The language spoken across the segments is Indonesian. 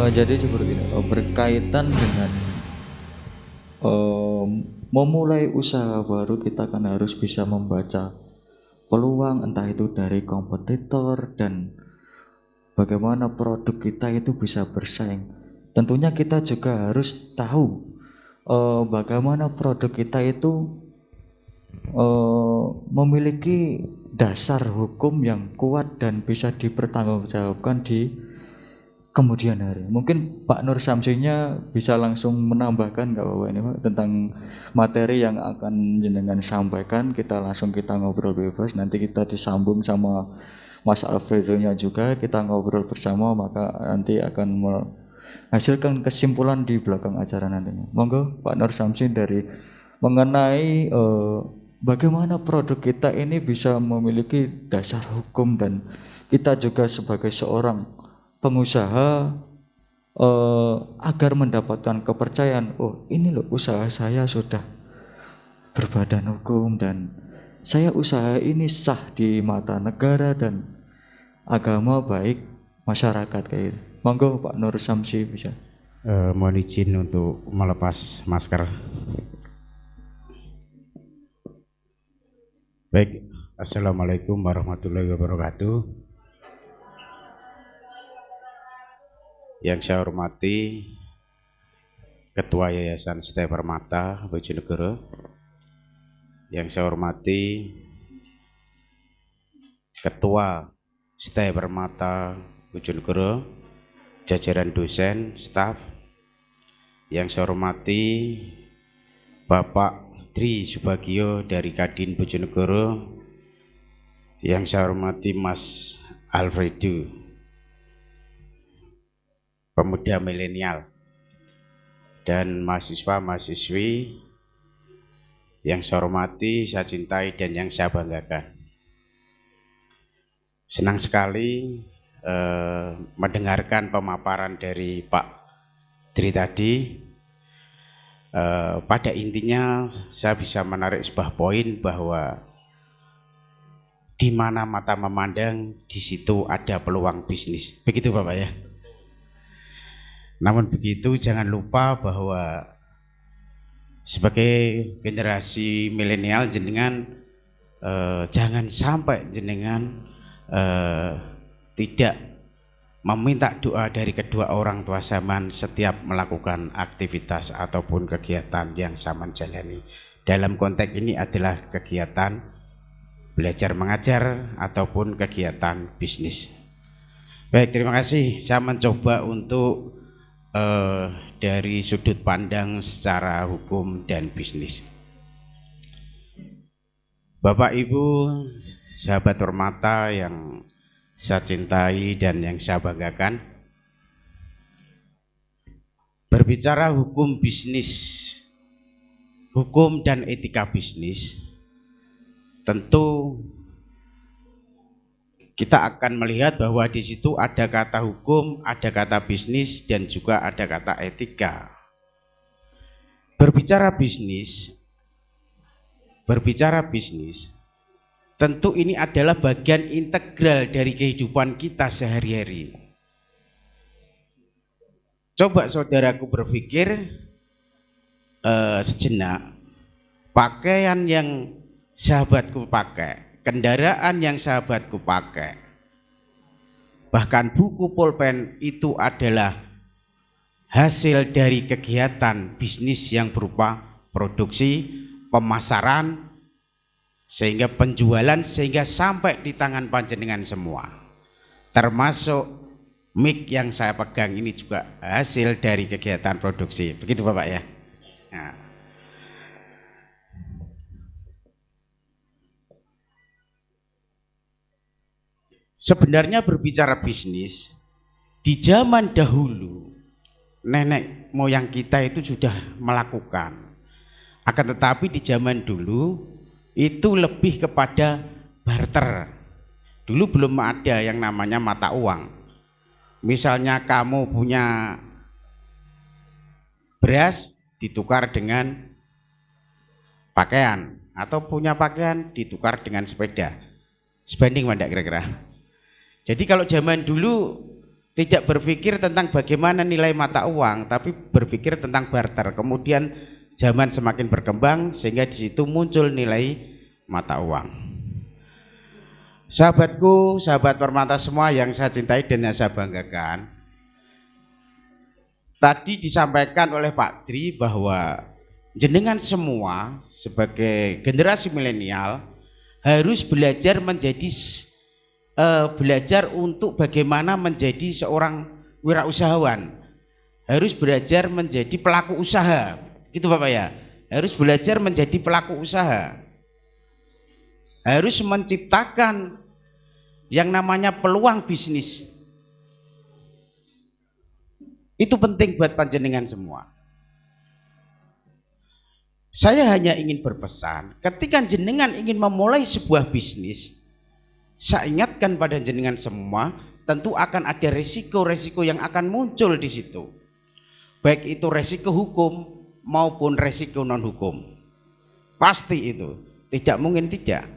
Jadi seperti ini, berkaitan dengan eh, memulai usaha baru, kita kan harus bisa membaca peluang, entah itu dari kompetitor dan bagaimana produk kita itu bisa bersaing. Tentunya kita juga harus tahu bagaimana produk kita itu memiliki dasar hukum yang kuat dan bisa dipertanggungjawabkan di kemudian hari. Mungkin Pak Nur Samsinya bisa langsung menambahkan nggak apa-apa ini Pak, tentang materi yang akan jenengan sampaikan. Kita ngobrol bebas. Nanti kita disambung sama Mas Alfredo-nya juga. Kita ngobrol bersama, maka nanti akan menghasilkan kesimpulan di belakang acara nantinya. Monggo Pak Nur Samsi dari mengenai bagaimana produk kita ini bisa memiliki dasar hukum dan kita juga sebagai seorang pengusaha agar mendapatkan kepercayaan, oh ini loh usaha saya sudah berbadan hukum dan saya usaha ini sah di mata negara dan agama baik masyarakat kayak gitu. Monggo Pak Nur Samsi bisa. Mohon izin untuk melepas masker. Baik, Assalamualaikum warahmatullahi wabarakatuh. Yang saya hormati Ketua Yayasan Setia Permata Bojonegoro, yang saya hormati Ketua Setia Permata Bojonegoro, jajaran dosen, staf, yang saya hormati Bapak Tri Subagio dari Kadin Bojonegoro, yang saya hormati Mas Alfredo, pemuda milenial, dan mahasiswa-mahasiswi yang saya hormati, saya cintai, dan yang saya banggakan. Senang sekali mendengarkan pemaparan dari Pak Tri tadi. Pada intinya saya bisa menarik sebuah poin bahwa di mana mata memandang, di situ ada peluang bisnis. Begitu Bapak ya. Namun begitu jangan lupa bahwa sebagai generasi milenial jenengan jangan sampai jenengan tidak meminta doa dari kedua orang tua zaman setiap melakukan aktivitas ataupun kegiatan yang zaman jalani. Dalam konteks ini adalah kegiatan belajar mengajar ataupun kegiatan bisnis. Baik, terima kasih. Saya mencoba untuk dari sudut pandang secara hukum dan bisnis. Bapak Ibu, sahabat Permata yang saya cintai dan yang saya banggakan, berbicara hukum bisnis, hukum dan etika bisnis, tentu kita akan melihat bahwa di situ ada kata hukum, ada kata bisnis, dan juga ada kata etika. Berbicara bisnis, tentu ini adalah bagian integral dari kehidupan kita sehari-hari. Coba saudaraku berpikir sejenak, pakaian yang sahabatku pakai, kendaraan yang sahabatku pakai, bahkan buku pulpen itu adalah hasil dari kegiatan bisnis yang berupa produksi, pemasaran, sehingga penjualan, sehingga sampai di tangan panjenengan semua. Termasuk mic yang saya pegang ini juga hasil dari kegiatan produksi. Begitu Bapak ya. Nah. Sebenarnya berbicara bisnis, di zaman dahulu nenek moyang kita itu sudah melakukan. Akan tetapi di zaman dulu itu lebih kepada barter. Dulu belum ada yang namanya mata uang. Misalnya kamu punya beras ditukar dengan pakaian, atau punya pakaian ditukar dengan sepeda. Sebanding mana kira-kira? Jadi kalau zaman dulu tidak berpikir tentang bagaimana nilai mata uang, tapi berpikir tentang barter. Kemudian zaman semakin berkembang sehingga di situ muncul nilai mata uang. Sahabatku, sahabat Permata semua yang saya cintai dan yang saya banggakan, tadi disampaikan oleh Pak Dri bahwa jenengan semua sebagai generasi milenial harus belajar belajar untuk bagaimana menjadi seorang wirausahawan, harus belajar menjadi pelaku usaha, gitu Bapak ya, harus belajar menjadi pelaku usaha, harus menciptakan yang namanya peluang bisnis. Itu penting buat panjenengan semua. Saya hanya ingin berpesan, ketika jenengan ingin memulai sebuah bisnis, saya ingatkan pada jenengan semua, tentu akan ada resiko-resiko yang akan muncul di situ. Baik itu resiko hukum maupun resiko non-hukum. Pasti itu, tidak mungkin tidak.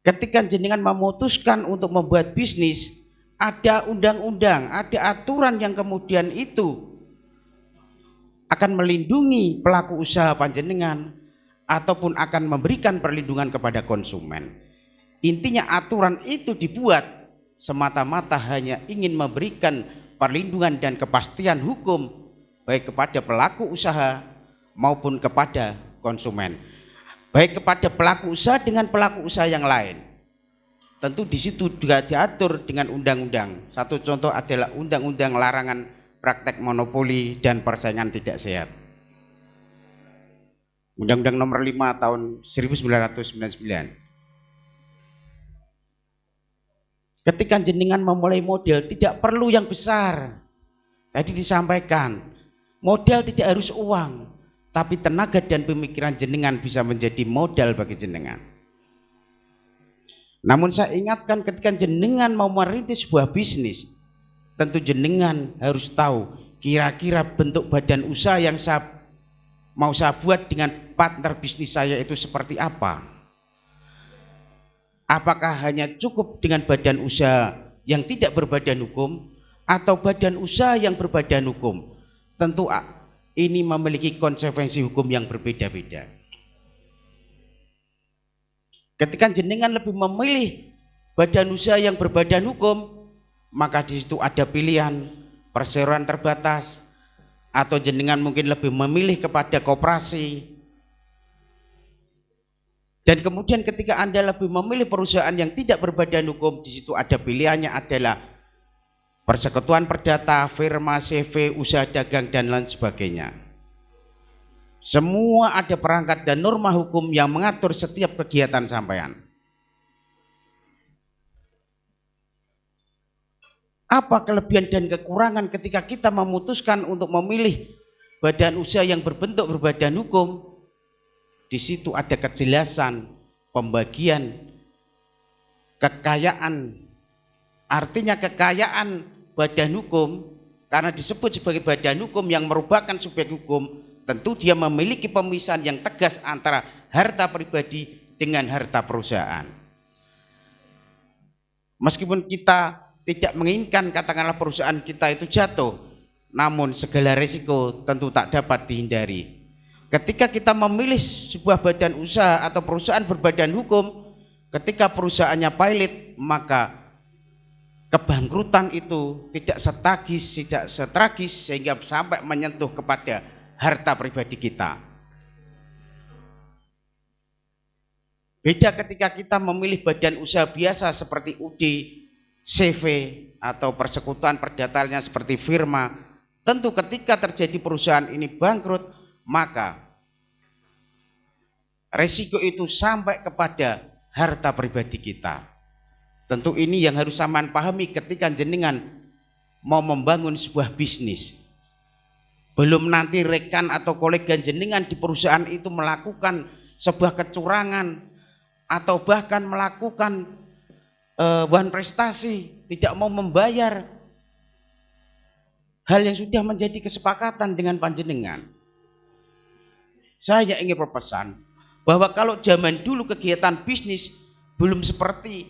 Ketika jenengan memutuskan untuk membuat bisnis, ada undang-undang, ada aturan yang kemudian itu akan melindungi pelaku usaha panjenengan ataupun akan memberikan perlindungan kepada konsumen. Intinya aturan itu dibuat semata-mata hanya ingin memberikan perlindungan dan kepastian hukum baik kepada pelaku usaha maupun kepada konsumen. Baik kepada pelaku usaha dengan pelaku usaha yang lain. Tentu di situ juga diatur dengan undang-undang. Satu contoh adalah undang-undang larangan praktek monopoli dan persaingan tidak sehat. Undang-Undang nomor 5 tahun 1999. Ketika jenengan memulai model tidak perlu yang besar. Tadi disampaikan, modal tidak harus uang, tapi tenaga dan pemikiran jenengan bisa menjadi modal bagi jenengan. Namun saya ingatkan ketika jenengan mau merintis sebuah bisnis, tentu jenengan harus tahu kira-kira bentuk badan usaha yang mau saya buat dengan partner bisnis saya itu seperti apa. Apakah hanya cukup dengan badan usaha yang tidak berbadan hukum atau badan usaha yang berbadan hukum? Tentu ini memiliki konsekuensi hukum yang berbeda-beda. Ketika jenengan lebih memilih badan usaha yang berbadan hukum, maka di situ ada pilihan perseroan terbatas, atau jenengan mungkin lebih memilih kepada koperasi. Dan kemudian ketika Anda lebih memilih perusahaan yang tidak berbadan hukum, di situ ada pilihannya adalah persekutuan perdata, firma, CV, usaha dagang dan lain sebagainya. Semua ada perangkat dan norma hukum yang mengatur setiap kegiatan sampean. Apa kelebihan dan kekurangan ketika kita memutuskan untuk memilih badan usaha yang berbentuk berbadan hukum? Di situ ada kejelasan pembagian kekayaan. Artinya kekayaan badan hukum, karena disebut sebagai badan hukum yang merupakan subjek hukum, tentu dia memiliki pemisahan yang tegas antara harta pribadi dengan harta perusahaan. Meskipun kita tidak menginginkan katakanlah perusahaan kita itu jatuh, namun segala risiko tentu tak dapat dihindari. Ketika kita memilih sebuah badan usaha atau perusahaan berbadan hukum, ketika perusahaannya pilot, maka kebangkrutan itu tidak setragis sehingga sampai menyentuh kepada harta pribadi kita. Beda ketika kita memilih badan usaha biasa seperti UD, CV atau persekutuan perdatanya seperti firma. Tentu ketika terjadi perusahaan ini bangkrut, maka resiko itu sampai kepada harta pribadi kita. Tentu ini yang harus sampean pahami ketika jenengan mau membangun sebuah bisnis. Belum nanti rekan atau kolega jenengan di perusahaan itu melakukan sebuah kecurangan atau bahkan melakukan bahan prestasi, tidak mau membayar hal yang sudah menjadi kesepakatan dengan panjenengan. Saya ingin berpesan bahwa kalau zaman dulu kegiatan bisnis belum seperti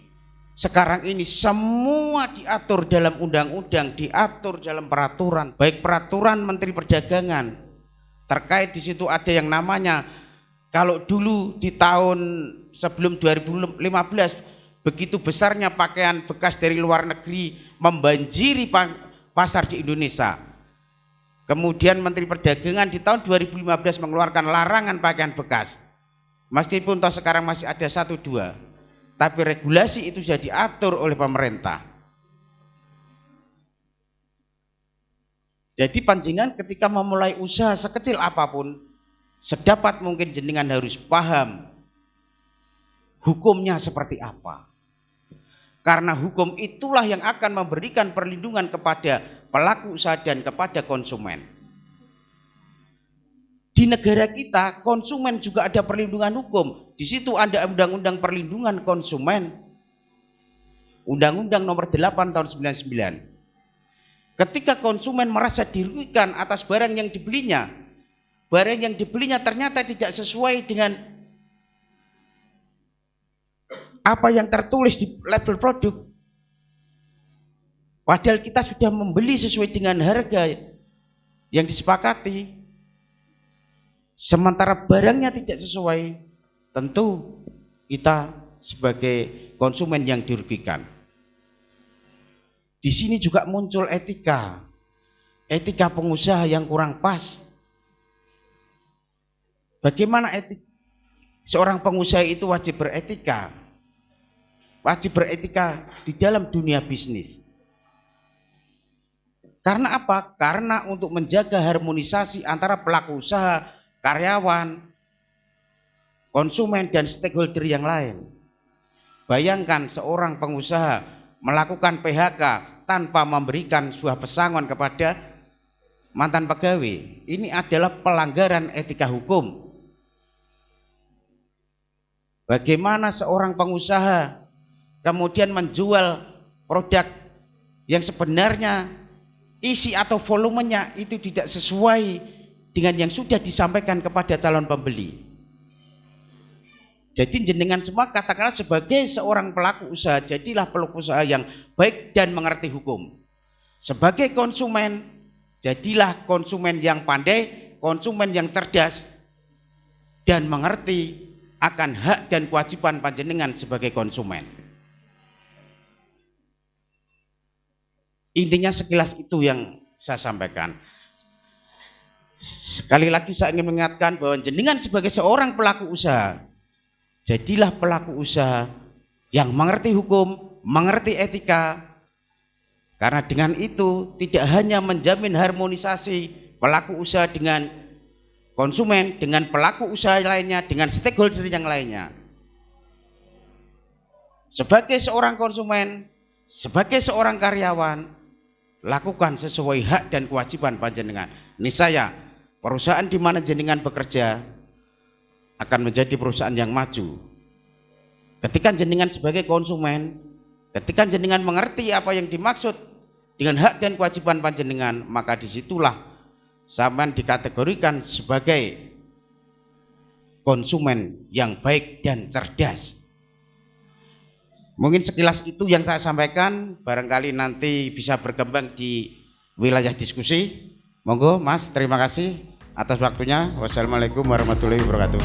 Sekarang ini semua diatur dalam undang-undang, diatur dalam peraturan, baik peraturan Menteri Perdagangan. Terkait di situ ada yang namanya, kalau dulu di tahun sebelum 2015 begitu besarnya pakaian bekas dari luar negeri membanjiri pasar di Indonesia. Kemudian Menteri Perdagangan di tahun 2015 mengeluarkan larangan pakaian bekas. Meskipun toh sekarang masih ada 1-2, tapi regulasi itu sudah diatur oleh pemerintah. Jadi panjenengan ketika memulai usaha sekecil apapun, sedapat mungkin jenengan harus paham hukumnya seperti apa. Karena hukum itulah yang akan memberikan perlindungan kepada pelaku usaha dan kepada konsumen. Di negara kita, konsumen juga ada perlindungan hukum. Di situ ada Undang-Undang Perlindungan Konsumen, Undang-Undang Nomor 8 tahun 99. Ketika konsumen merasa dirugikan atas barang yang dibelinya ternyata tidak sesuai dengan apa yang tertulis di label produk. Padahal kita sudah membeli sesuai dengan harga yang disepakati. Sementara barangnya tidak sesuai, tentu kita sebagai konsumen yang dirugikan. Di sini juga muncul etika pengusaha yang kurang pas. Bagaimana seorang pengusaha itu wajib beretika di dalam dunia bisnis. Karena apa? Karena untuk menjaga harmonisasi antara pelaku usaha, karyawan, konsumen, dan stakeholder yang lain. Bayangkan seorang pengusaha melakukan PHK tanpa memberikan sebuah pesangon kepada mantan pegawai. Ini adalah pelanggaran etika hukum. Bagaimana seorang pengusaha kemudian menjual produk yang sebenarnya isi atau volumenya itu tidak sesuai dengan yang sudah disampaikan kepada calon pembeli. Jadi jenengan semua katakanlah sebagai seorang pelaku usaha, jadilah pelaku usaha yang baik dan mengerti hukum. Sebagai konsumen, jadilah konsumen yang pandai, konsumen yang cerdas dan mengerti akan hak dan kewajiban panjenengan sebagai konsumen. Intinya sekilas itu yang saya sampaikan. Sekali lagi saya ingin mengingatkan bahwa jenengan sebagai seorang pelaku usaha, jadilah pelaku usaha yang mengerti hukum, mengerti etika. Karena dengan itu tidak hanya menjamin harmonisasi pelaku usaha dengan konsumen, dengan pelaku usaha lainnya, dengan stakeholder yang lainnya. Sebagai seorang konsumen, sebagai seorang karyawan, lakukan sesuai hak dan kewajiban panjenengan. Niscaya perusahaan di mana jenengan bekerja akan menjadi perusahaan yang maju. Ketika jenengan sebagai konsumen, ketika jenengan mengerti apa yang dimaksud dengan hak dan kewajiban panjenengan, maka disitulah sampean dikategorikan sebagai konsumen yang baik dan cerdas. Mungkin sekilas itu yang saya sampaikan, barangkali nanti bisa berkembang di wilayah diskusi. Monggo Mas, terima kasih atas waktunya. Wassalamualaikum warahmatullahi wabarakatuh.